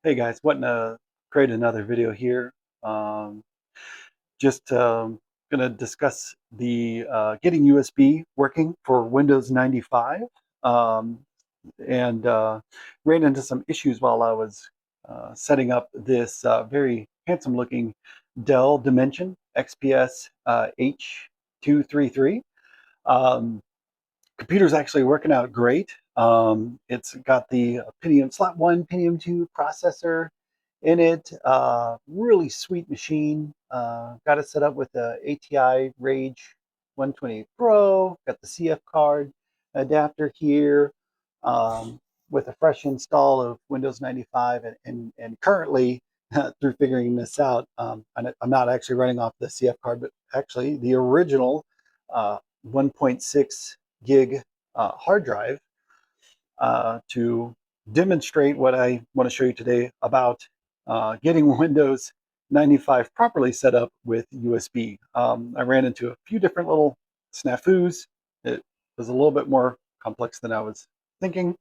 Hey guys, wanting to create another video here. Um, just gonna discuss the getting USB working for Windows 95, um, and ran into some issues while I was setting up this very handsome-looking Dell Dimension XPS H233. Um, Computer's actually working out great. It's got the Pentium Slot 1, Pentium 2 processor in it. Really sweet machine. Got it set up with the ATI Rage 128 Pro. Got the CF card adapter here, um, with a fresh install of Windows 95. And currently, through figuring this out, I'm not actually running off the CF card, but actually the original 1.6 gig hard drive to demonstrate what I want to show you today about getting Windows 95 properly set up with USB. I ran into a few different little snafus. It was a little bit more complex than I was thinking.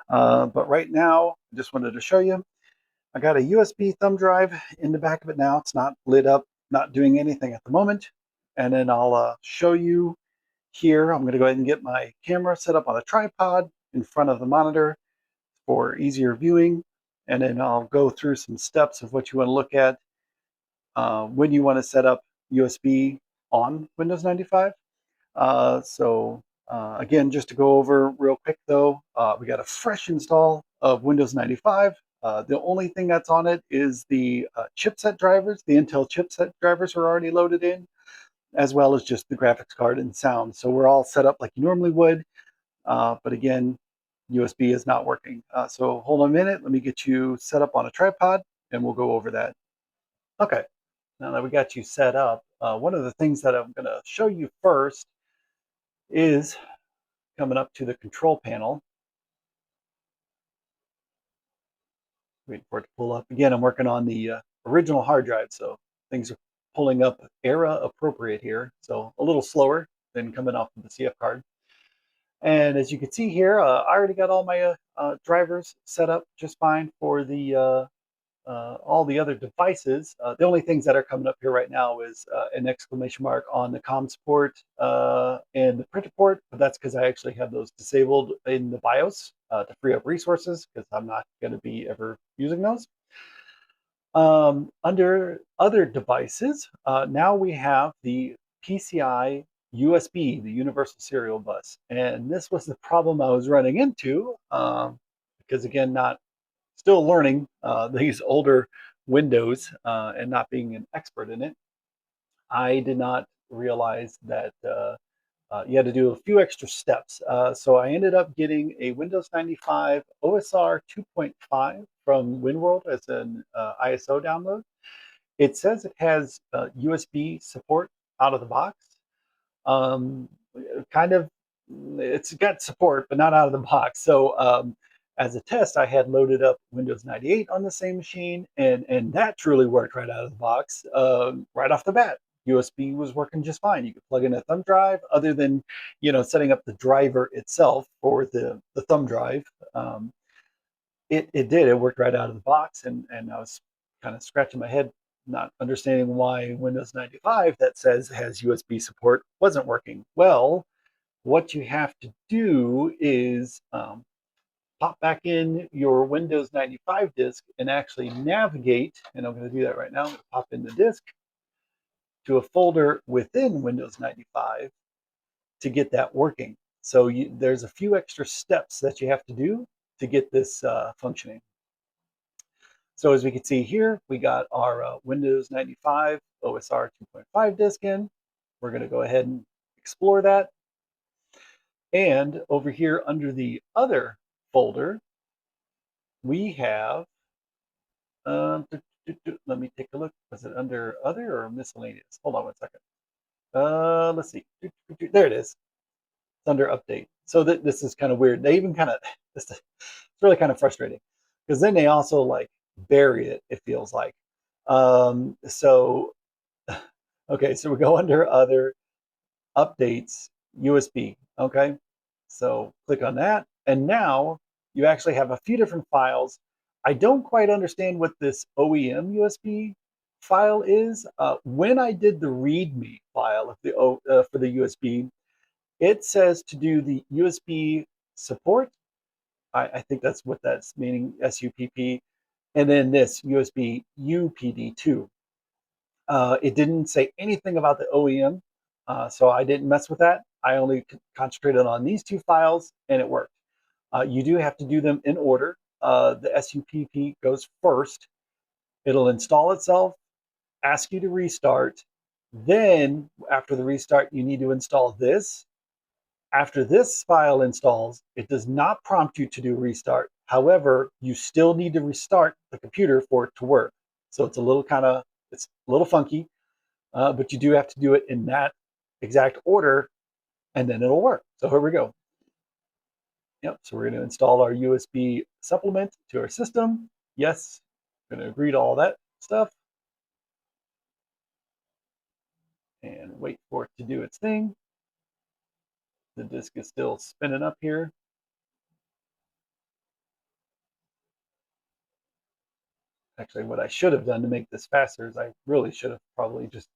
But right now, I just wanted to show you. I got a USB thumb drive in the back of it now. It's not lit up, not doing anything at the moment. And then I'll show you here. I'm going to go ahead and get my camera set up on a tripod in front of the monitor for easier viewing. And then I'll go through some steps of what you want to look at when you want to set up USB on Windows 95. Again, just to go over real quick though, we got a fresh install of Windows 95. The only thing that's on it is the chipset drivers. The Intel chipset drivers are already loaded in, as well as just the graphics card and sound. So we're all set up like you normally would. But again, USB is not working. So hold on a minute. Let me get you set up on a tripod and we'll go over that. Okay, now that we got you set up, one of the things that I'm going to show you first is coming up to the control panel. Wait for it to pull up. Again, I'm working on the original hard drive, so things are pulling up era appropriate here. So a little slower than coming off of the CF card. And as you can see here, I already got all my drivers set up just fine for the all the other devices. The only things that are coming up here right now is an exclamation mark on the COM port and the printer port, but that's because I actually have those disabled in the BIOS to free up resources because I'm not going to be ever using those. Under other devices, now we have the PCI USB, the Universal Serial Bus. And this was the problem I was running into because, again, not still learning these older Windows and not being an expert in it. I did not realize that you had to do a few extra steps. So I ended up getting a Windows 95 OSR 2.5 from WinWorld as an ISO download. It says it has USB support out of the box. Um, kind of, it's got support, but not out of the box. So as a test, I had loaded up Windows 98 on the same machine, and that truly worked right out of the box, right off the bat. USB was working just fine. You could plug in a thumb drive, other than setting up the driver itself for the thumb drive. Um, it did. It worked right out of the box, and I was kind of scratching my head, not understanding why Windows 95 that says has USB support wasn't working. Well, what you have to do is pop back in your Windows 95 disk and actually navigate, and I'm going to do that right now. I'm going to pop in the disk to a folder within Windows 95 to get that working. So there's a few extra steps that you have to do to get this functioning. So as we can see here, we got our Windows 95 OSR 2.5 disk in. We're going to go ahead and explore that. And over here under the other folder, we have, let me take a look. Was it under other or miscellaneous? Hold on one second. Let's see. There it is. It's under update. So this is kind of weird. They even kind of, it's really kind of frustrating because then they also like bury it, it feels like. So, okay, so we go under other updates, USB. Okay, so click on that. And now you actually have a few different files. I don't quite understand what this OEM USB file is. When I did the README file of for the USB, it says to do the USB support. I think that's what that's meaning, SUPP, and then this USB UPD2. It didn't say anything about the OEM, so I didn't mess with that. I only concentrated on these two files, and it worked. You do have to do them in order. The SUPP goes first. It'll install itself, ask you to restart. Then, after the restart, you need to install this. After this file installs, it does not prompt you to do restart. However, you still need to restart the computer for it to work. So it's a little it's a little funky, but you do have to do it in that exact order, and then it'll work. So here we go. Yep, so we're going to install our USB supplement to our system. Yes, I'm going to agree to all that stuff and wait for it to do its thing. The disk is still spinning up here. Actually, what I should have done to make this faster is I really should have probably just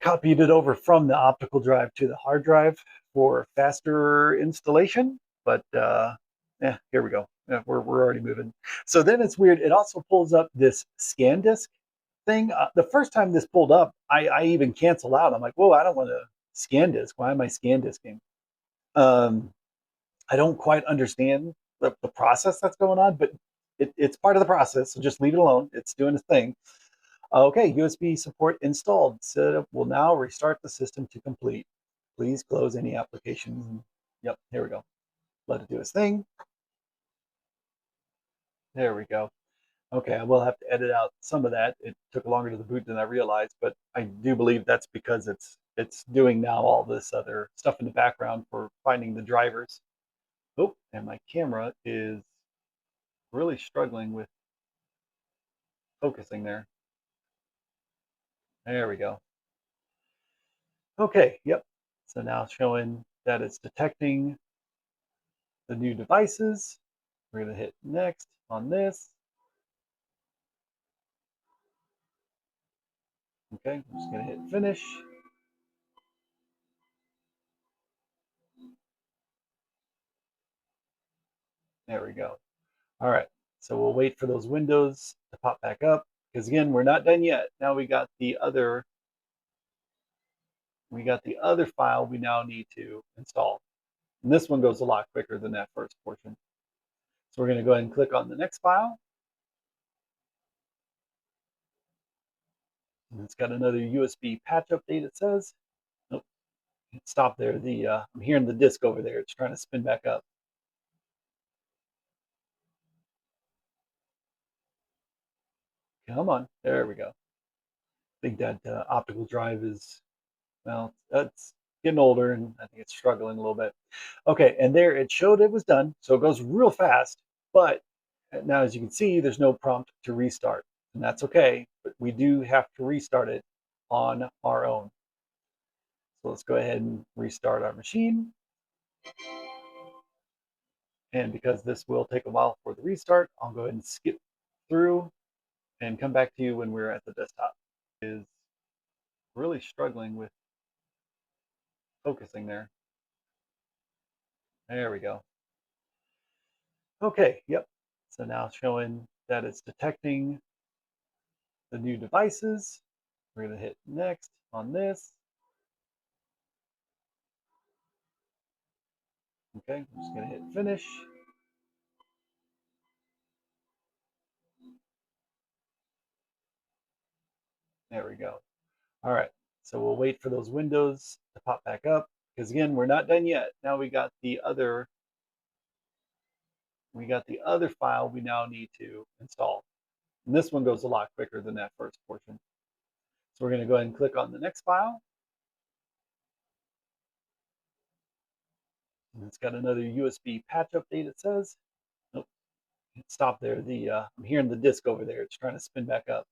copied it over from the optical drive to the hard drive for faster installation. But yeah, here we go. Yeah, we're already moving. So then it's weird. It also pulls up this ScanDisk thing. The first time this pulled up, I even canceled out. I'm like, whoa, I don't want to ScanDisk. Why am I ScanDisking? Um, I don't quite understand the process that's going on, but it's part of the process. So just leave it alone. It's doing its thing. Okay, USB support installed. Setup will now restart the system to complete. Please close any applications. Yep, here we go. Let it do its thing. There we go. Okay, I will have to edit out some of that. It took longer to the boot than I realized, but I do believe that's because it's doing now all this other stuff in the background for finding the drivers. Oh, and my camera is really struggling with focusing there. There we go. Okay, yep. So now showing that it's detecting the new devices. We're going to hit next on this. Okay, I'm just going to hit finish. There we go. All right, so we'll wait for those windows to pop back up because again, we're not done yet. Now we got the other file we now need to install. And this one goes a lot quicker than that first portion. So we're going to go ahead and click on the next file. And it's got another USB patch update, it says. Nope, stop there. I'm hearing the disk over there. It's trying to spin back up. Come on. There we go. I think that optical drive is, well, it's getting older and I think it's struggling a little bit. Okay, and there it showed it was done. So it goes real fast, but now as you can see, there's no prompt to restart. And that's okay, but we do have to restart it on our own. So let's go ahead and restart our machine. And because this will take a while for the restart, I'll go ahead and skip through and come back to you when we're at the desktop. Is really struggling with focusing there. There we go. Okay, yep. So now showing that it's detecting the new devices. We're going to hit next on this. Okay, I'm just going to hit finish. There we go. All right, so we'll wait for those windows to pop back up because again, we're not done yet. Now we got the other file we now need to install. And this one goes a lot quicker than that first portion. So we're going to go ahead and click on the next file. And it's got another USB patch update, it says. Nope, stop there. I'm hearing the disk over there. It's trying to spin back up.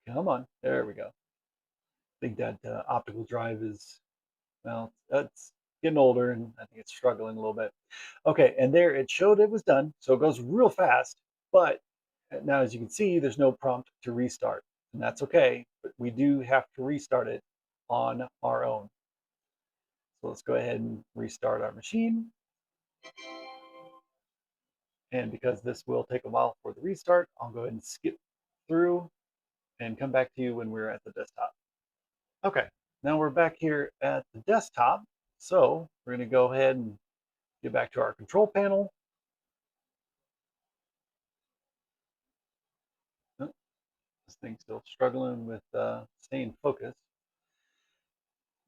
Come on. There we go. I think that optical drive is, well, it's getting older, and I think it's struggling a little bit. Okay, and there it showed it was done, so it goes real fast. But now, as you can see, there's no prompt to restart, and that's okay. But we do have to restart it on our own. So let's go ahead and restart our machine. And because this will take a while for the restart, I'll go ahead and skip through and come back to you when we're at the desktop. Okay, now we're back here at the desktop. So we're going to go ahead and get back to our control panel. Oh, this thing's still struggling with staying focused.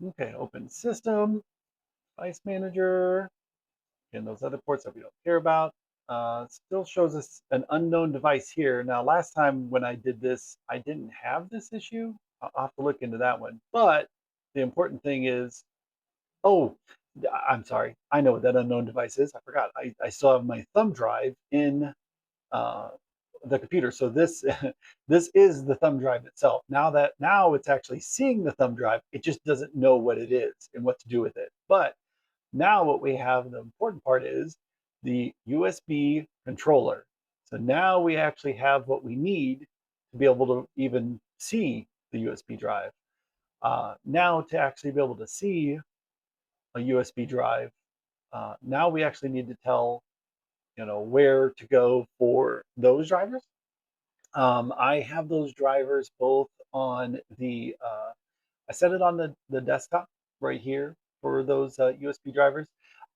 Okay, open system, device manager, and those other ports that we don't care about. Still shows us an unknown device here. Now, last time when I did this, I didn't have this issue. I'll have to look into that one. But the important thing is, oh, I'm sorry. I know what that unknown device is. I forgot. I still have my thumb drive in uh, the computer. So this this is the thumb drive itself. Now it's actually seeing the thumb drive. It just doesn't know what it is and what to do with it. But now what we have, the important part is the USB controller. So now we actually have what we need to be able to even see the USB drive. Now to actually be able to see a USB drive, now we actually need to tell where to go for those drivers. I have those drivers both on the I set it on the desktop right here for those USB drivers.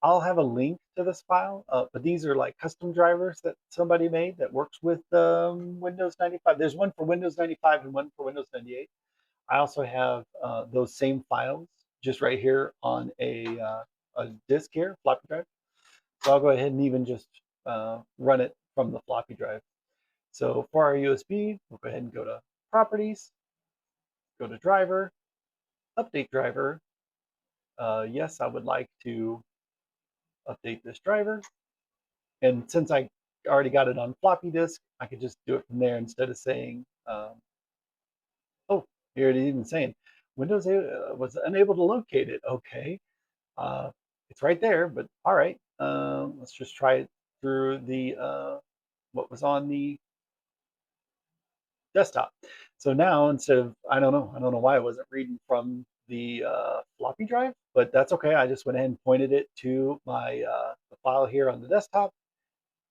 I'll have a link to this file, but these are like custom drivers that somebody made that works with Windows 95. There's one for Windows 95 and one for Windows 98. I also have those same files just right here on a disk here, floppy drive. So I'll go ahead and even just run it from the floppy drive. So for our USB, we'll go ahead and go to Properties, go to Driver, Update Driver. Yes, I would like to update this driver. And since I already got it on floppy disk, I could just do it from there instead of saying, oh, here it is even saying, Windows was unable to locate it. Okay, uh, it's right there, but all right. Let's just try it through the what was on the desktop. So now instead of, I don't know why I wasn't reading from the floppy drive, but that's okay. I just went ahead and pointed it to my the file here on the desktop,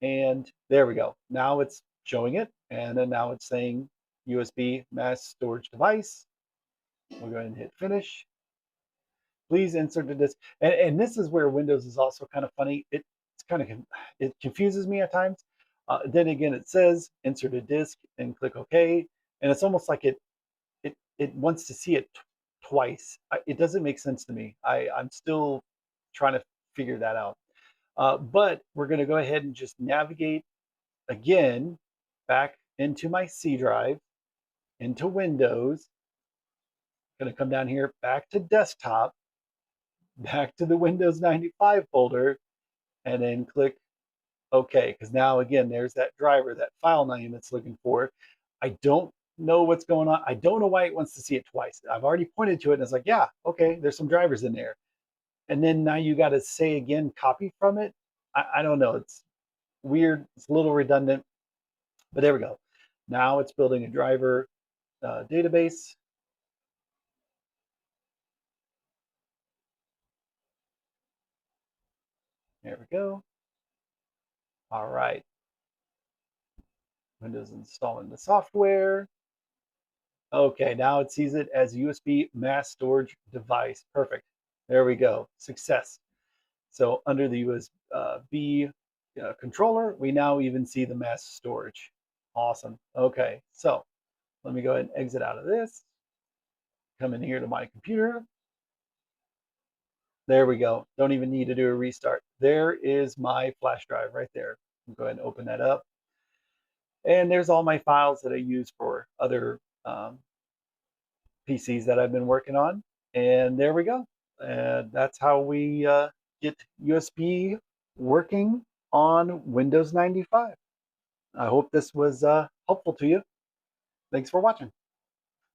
and there we go. Now it's showing it, and then now it's saying USB mass storage device. We'll go ahead and hit finish. Please insert the disk. And this is where Windows is also kind of funny. It's kind of it confuses me at times. Then again, it says insert a disk and click OK, and it's almost like it wants to see it twice. It doesn't make sense to me. I'm still trying to figure that out. But we're going to go ahead and just navigate again back into my C drive, into Windows. Going to come down here back to desktop, back to the Windows 95 folder, and then click OK. Because now, again, there's that driver, that file name it's looking for. I don't know what's going on. I don't know why it wants to see it twice. I've already pointed to it and it's like, yeah, okay, there's some drivers in there. And then now you got to say again, copy from it. I don't know. It's weird. It's a little redundant, but there we go. Now it's building a driver database. There we go. All right. Windows installing the software. Okay, now it sees it as USB mass storage device. Perfect. There we go. Success. So under the USB controller, we now even see the mass storage. Awesome. Okay, so let me go ahead and exit out of this. Come in here to my computer. There we go. Don't even need to do a restart. There is my flash drive right there. Go ahead and open that up. And there's all my files that I use for other PCs that I've been working on. And there we go. And that's how we get USB working on Windows 95. I hope this was helpful to you. Thanks for watching.